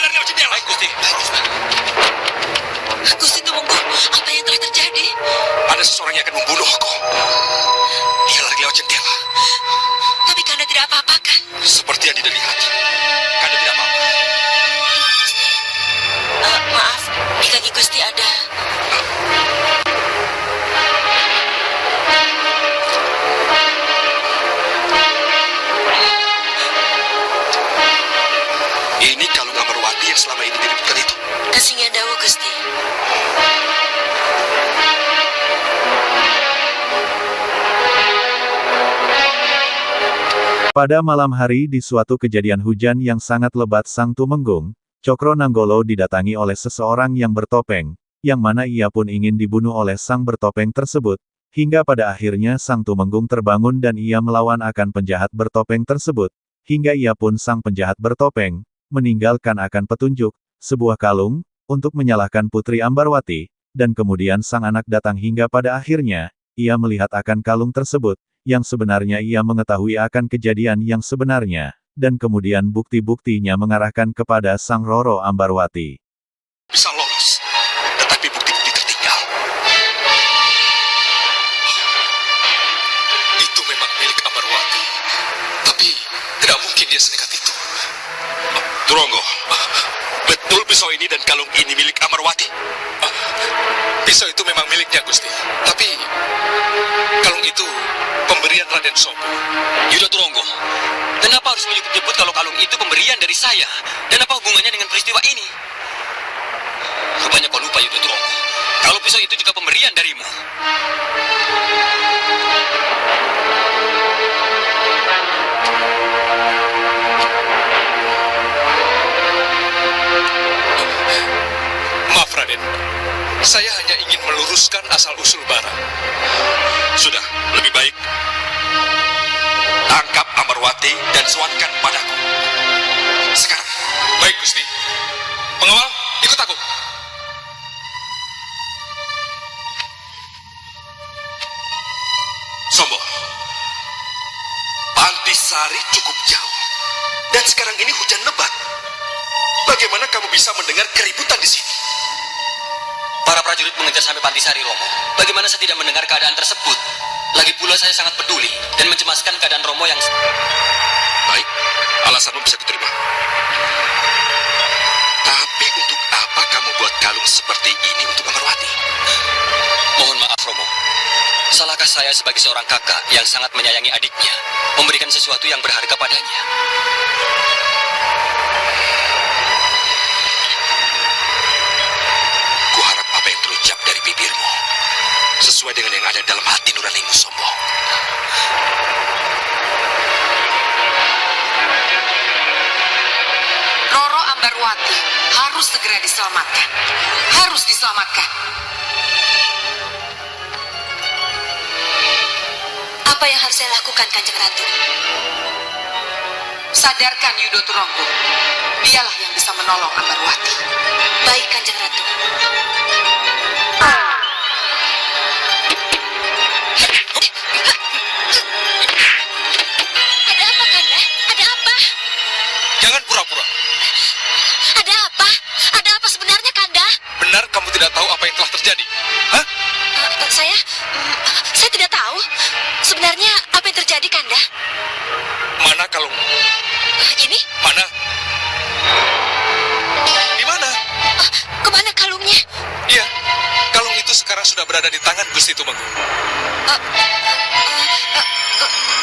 Sadar kau jendela. Baik, Gusti. Gusti Tumenggung, apa yang telah terjadi? Ada seseorang yang akan membunuhku. Dia lari lewat jendela. Tapi Kanda tidak apa-apa kan? Seperti yang tidak lihat. Kanda tidak apa-apa. Maaf, di kaki Gusti ada. Ini kalung Amarwati yang selama ini diributkan itu. Kasihnya dawa, Gusti. Pada malam hari di suatu kejadian hujan yang sangat lebat Sang Tumenggung, Cokro Nanggolo didatangi oleh seseorang yang bertopeng, yang mana ia pun ingin dibunuh oleh sang bertopeng tersebut, hingga pada akhirnya Sang Tumenggung terbangun dan ia melawan akan penjahat bertopeng tersebut, hingga ia pun sang penjahat bertopeng, meninggalkan akan petunjuk, sebuah kalung, untuk menyalahkan Putri Ambarwati, dan kemudian sang anak datang hingga pada akhirnya, ia melihat akan kalung tersebut, yang sebenarnya ia mengetahui akan kejadian yang sebenarnya, dan kemudian bukti-buktinya mengarahkan kepada Sang Roro Ambarwati. Bisa lolos, tetapi bukti-bukti tertinggal. Itu memang milik Amarwati. Tapi, tidak mungkin dia senekat itu. Turonggo, betul pisau ini dan kalung ini milik Amarwati? Pisau itu memang miliknya, Gusti. Tapi, kalung itu pemberian Raden Sombo. Yuda Turonggo, kenapa harus menyebut-nyebut kalau kalung itu pemberian dari saya? Dan apa hubungannya dengan peristiwa ini? Rupanya kau lupa, Yuda Turonggo. Kalau pisau itu juga pemberian darimu. Maaf, Raden. Saya hanya ingin meluruskan asal-usul barang. Sudah, lebih baik tangkap Amarwati dan suatkan padaku. Sekarang. Baik, Gusti. Pengawal, ikut aku. Sombo, Pantisari cukup jauh. Dan sekarang ini hujan lebat. Bagaimana kamu bisa mendengar keributan di sini? Para prajurit mengejar sampai Pantisari, Romo. Bagaimana saya tidak mendengar keadaan tersebut? Lagi pula saya sangat peduli dan mencemaskan keadaan Romo yang... Baik, alasanmu bisa kuterima. Tapi untuk apa kamu buat kalung seperti ini untuk Amarwati? Mohon maaf, Romo. Salahkah saya sebagai seorang kakak yang sangat menyayangi adiknya, memberikan sesuatu yang berharga padanya? Kuharap apa yang terucap dari bibirmu sesuai dengan yang ada dalam hati nuranimu, Sombo. Roro Ambarwati harus segera diselamatkan. Harus diselamatkan. Apa yang harus saya lakukan, Kanjeng Ratu? Sadarkan Yudo Turonggo. Dialah yang bisa menolong Ambarwati. Baik, Kanjeng Ratu. Ada apa, Kanda? Ada apa? Jangan pura-pura. Ada apa? Ada apa sebenarnya, Kanda? Benar kamu tidak tahu apa yang telah terjadi? Hah? Saya tidak tahu. Sebenarnya apa yang terjadi, Kanda? Mana kalungmu? Ini? Mana? Di mana? Kemana kalungnya? Iya, kalung itu sekarang sudah berada di tangan Gusti Tumenggung.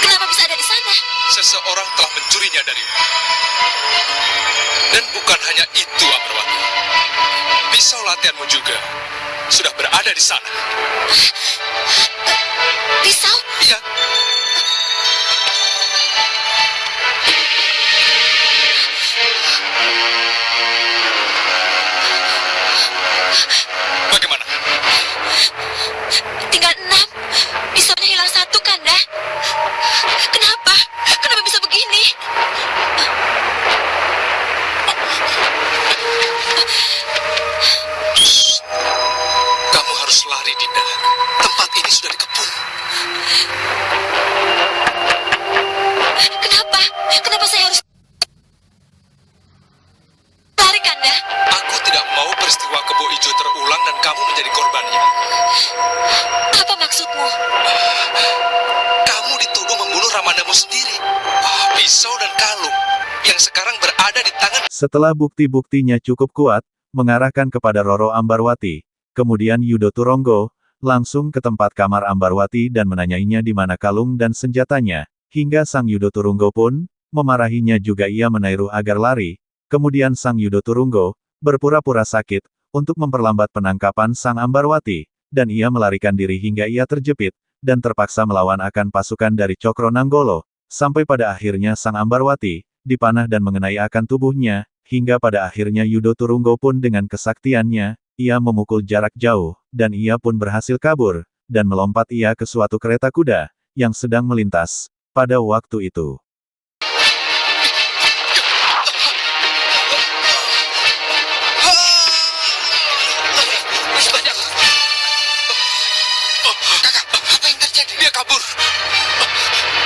Kenapa bisa ada di sana? Seseorang telah mencurinya darimu. Dan bukan hanya itu, Amarwati. Pisau latihanmu juga sudah berada di sana. Pisau? Iya. Bagaimana? Tinggal 6. Pisaunya hilang 1, Kanda. Kenapa? Kenapa bisa begini? Kamu harus lari, Dinda. Tempat ini sudah dikepung. Kenapa? Kenapa saya harus lari, Kanda? jadi korbannya. Apa maksudmu? Kamu dituduh membunuh Ramandamu sendiri. Pisau dan kalung yang sekarang berada di tangan. Setelah bukti-buktinya cukup kuat, mengarahkan kepada Roro Ambarwati, kemudian Yudo Turonggo langsung ke tempat kamar Ambarwati dan menanyainya di mana kalung dan senjatanya, hingga Sang Yudo Turunggo pun memarahinya juga. Ia menairu agar lari. Kemudian Sang Yudo Turunggo berpura-pura sakit untuk memperlambat penangkapan Sang Ambarwati, dan ia melarikan diri hingga ia terjepit dan terpaksa melawan akan pasukan dari Cokro Nanggolo, sampai pada akhirnya Sang Ambarwati dipanah dan mengenai akan tubuhnya, hingga pada akhirnya Yudo Turunggo pun dengan kesaktiannya, ia memukul jarak jauh, dan ia pun berhasil kabur, dan melompat ia ke suatu kereta kuda, yang sedang melintas, pada waktu itu. Apa yang terjadi? Dia kabur.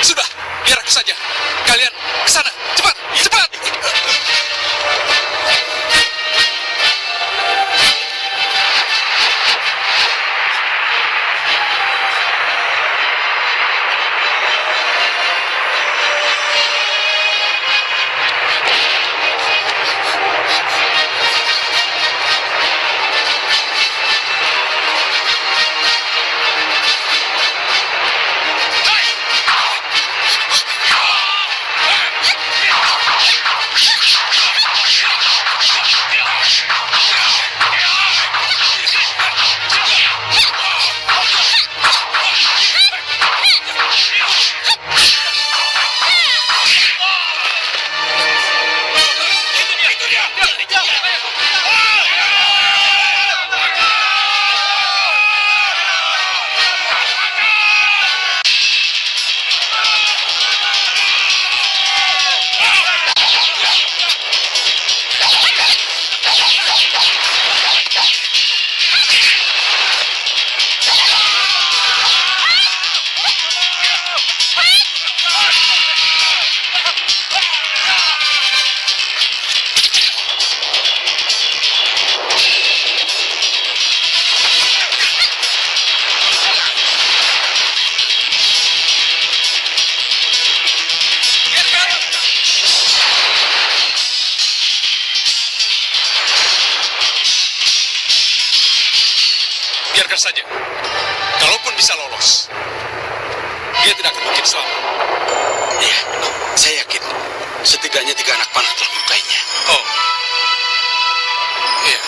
Sudah, biar aku saja. Kalian ke sana, cepat, cepat. Biarkan saja. Kalaupun bisa lolos, dia tidak akan mungkin selamat. Iya, saya yakin. Setidaknya 3 anak panah telah melukainya. Oh. Iya.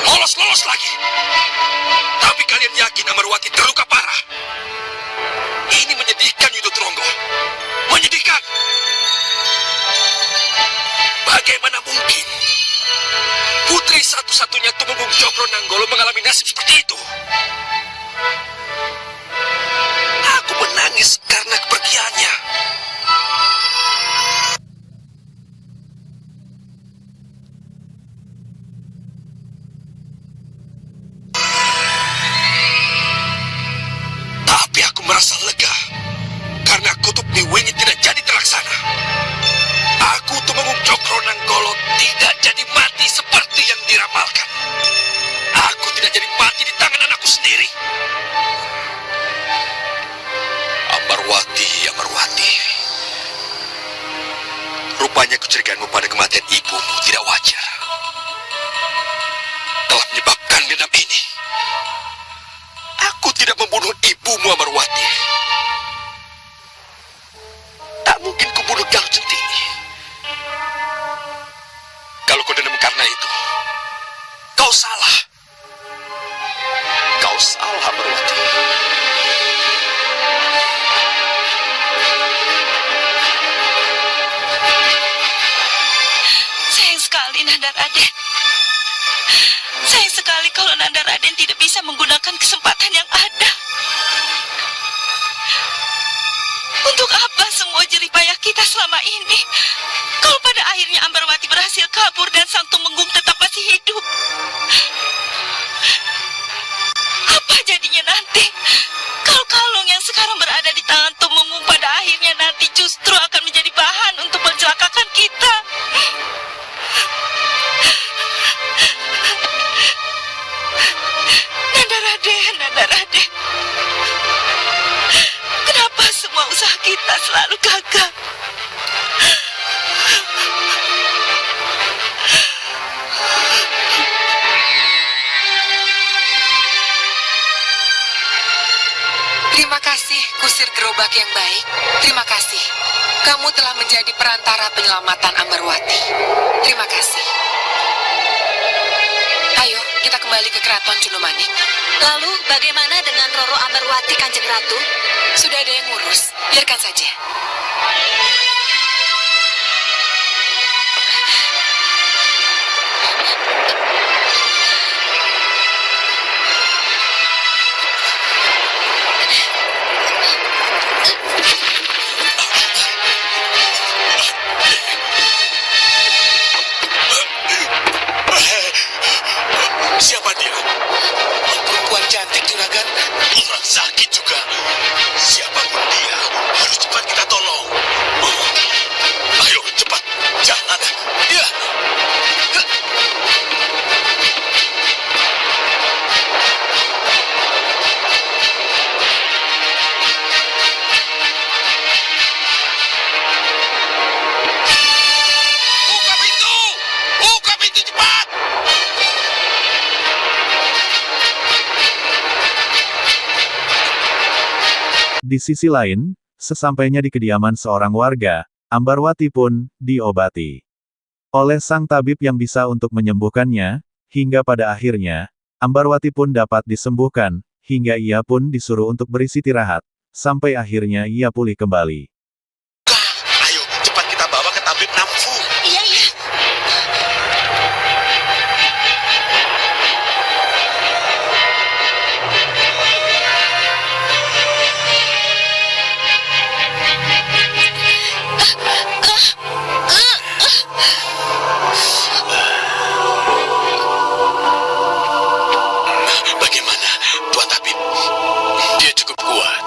Lolos lagi. Tapi kalian yakin Amarwati terluka parah? Ini menyedihkan, Yudo Turonggo. Menyedihkan. Bagaimana mungkin putri satu-satunya Tumenggung Cokro Nanggolo mengalami nasib seperti itu? Aku menangis karena kepergiannya. Tapi aku merasa lega karena kutub Niwengi tidak jadi terlaksana. Aku Tumenggung Cokro Nanggolo tidak jadi mati seperti yang diramalkan. Aku tidak jadi mati di tangan anakku sendiri. Amarwati, Amarwati. Rupanya kecurigaanmu pada kematian ibumu tidak wajar. Telah menyebabkan dendam ini. Aku tidak membunuh ibumu, Amarwati. Tak mungkin kubunuh Galuh Centini. Kalau kau dendam karena itu, kau salah. Kau salah, Amarwati. Sayang sekali, Nanda Raden. Sayang sekali kalau Nanda Raden tidak bisa menggunakan kesempatan yang ada. Untuk apa semua jerih payah kita selama ini? Kalau pada akhirnya Ambarwati berhasil kabur dan Sang Tumenggung tetap masih hidup. Apa jadinya nanti? Kalau kalung yang sekarang berada di tangan Tumenggung pada akhirnya nanti justru akan menjadi bahan untuk mencelakakan kita. selalu gagal. Terima kasih, kusir gerobak yang baik. Terima kasih. Kamu telah menjadi perantara penyelamatan Ambarwati. Terima kasih. Ayo, kita kembali ke keraton Cundomanik. Lalu bagaimana dengan Roro Ambarwati, Kanjeng Ratu? Sudah ada yang ngurus, biarkan saja. Siapa dia? Perempuan cantik, juragan. Orang sakit juga. Siapapun dia, harus cepat kita tolong. Ayo, cepat. Jangan. Ya. Buka pintu! Buka pintu cepat! Di sisi lain, sesampainya di kediaman seorang warga, Ambarwati pun diobati oleh sang tabib yang bisa untuk menyembuhkannya, hingga pada akhirnya, Ambarwati pun dapat disembuhkan, hingga ia pun disuruh untuk beristirahat, sampai akhirnya ia pulih kembali. Ayo, cepat kita bawa ke tabib Namfu. Iya, iya. Bagaimana, Tuan Tabib? Dia cukup kuat.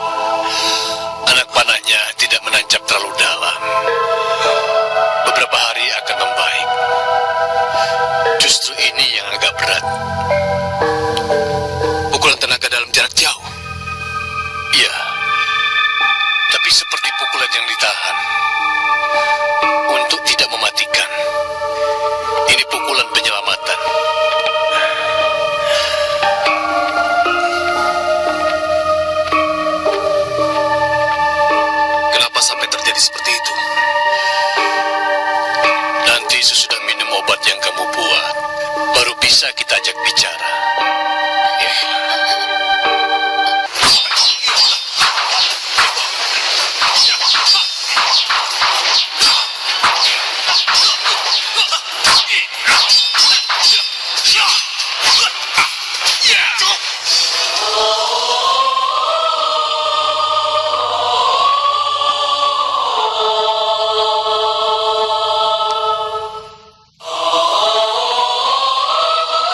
Anak panahnya tidak menancap terlalu dalam. Beberapa hari akan membaik. Justru ini yang agak berat. Pukulan tenaga dalam jarak jauh. Iya. Tapi seperti pukulan yang ditahan. Untuk tidak mematikan. Ini pukulan penyelamatan. Kenapa sampai terjadi seperti itu? Nanti sesudah minum obat yang kamu buat, baru bisa kita ajak bicara. Ya.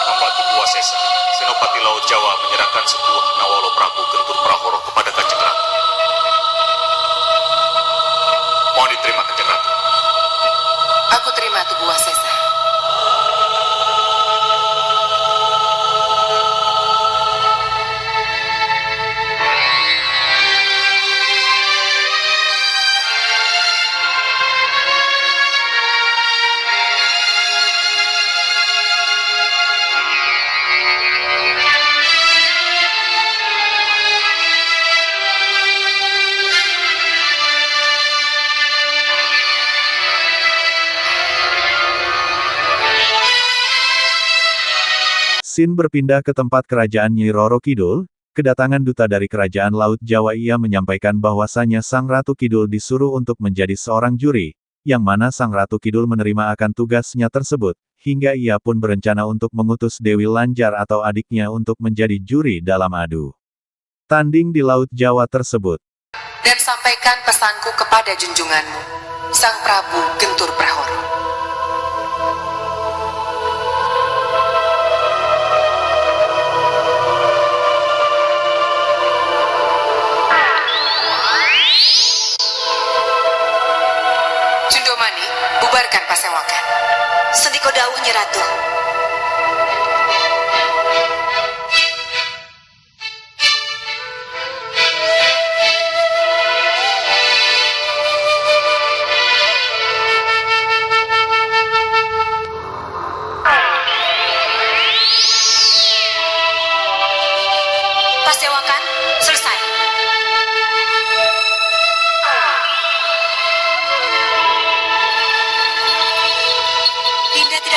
Ambat Buah Sesa, Senopati Laut Jawa menyerahkan sebuah Nawalo Prabu Gentur Prahoro kepada Kanjeng Ratu. Mohon diterima Kanjeng Ratu. Aku terima Tugu Wasesa. Sin berpindah ke tempat kerajaan Nyi Roro Kidul, kedatangan duta dari kerajaan Laut Jawa. Ia menyampaikan bahwasanya Sang Ratu Kidul disuruh untuk menjadi seorang juri, yang mana Sang Ratu Kidul menerima akan tugasnya tersebut, hingga ia pun berencana untuk mengutus Dewi Lanjar atau adiknya untuk menjadi juri dalam adu tanding di Laut Jawa tersebut. Dan sampaikan pesanku kepada junjunganmu, Sang Prabu Gentur Prahoro. Cundomani, bubarkan pasewakan. Sendiko dawuh Nyi Ratu.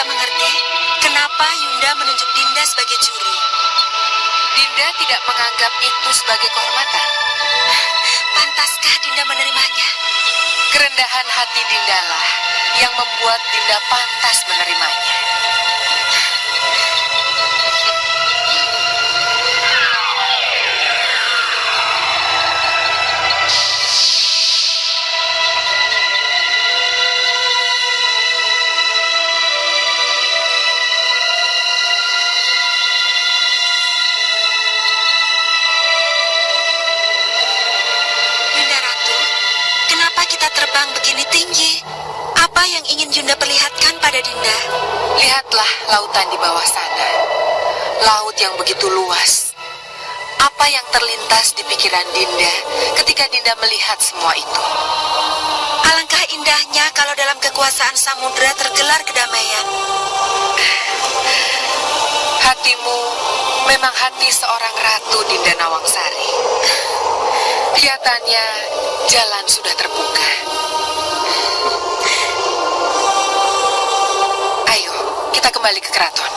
tidak mengerti kenapa Yunda menunjuk Dinda sebagai juri. Dinda tidak menganggap itu sebagai kehormatan. Pantaskah Dinda menerimanya? Kerendahan hati Dinda lah yang membuat Dinda pantas menerimanya. Yunda Ratu, kenapa kita terbang begini tinggi? Apa yang ingin Yunda perlihatkan pada Dinda? Lihatlah lautan di bawah sana. Laut yang begitu luas. Apa yang terlintas di pikiran Dinda ketika Dinda melihat semua itu? Alangkah indahnya kalau dalam kekuasaan samudera tergelar kedamaian. Hatimu memang hati seorang ratu, Dinda Nawangsari. Kelihatannya jalan sudah terbuka. Ayo, kita kembali ke keraton.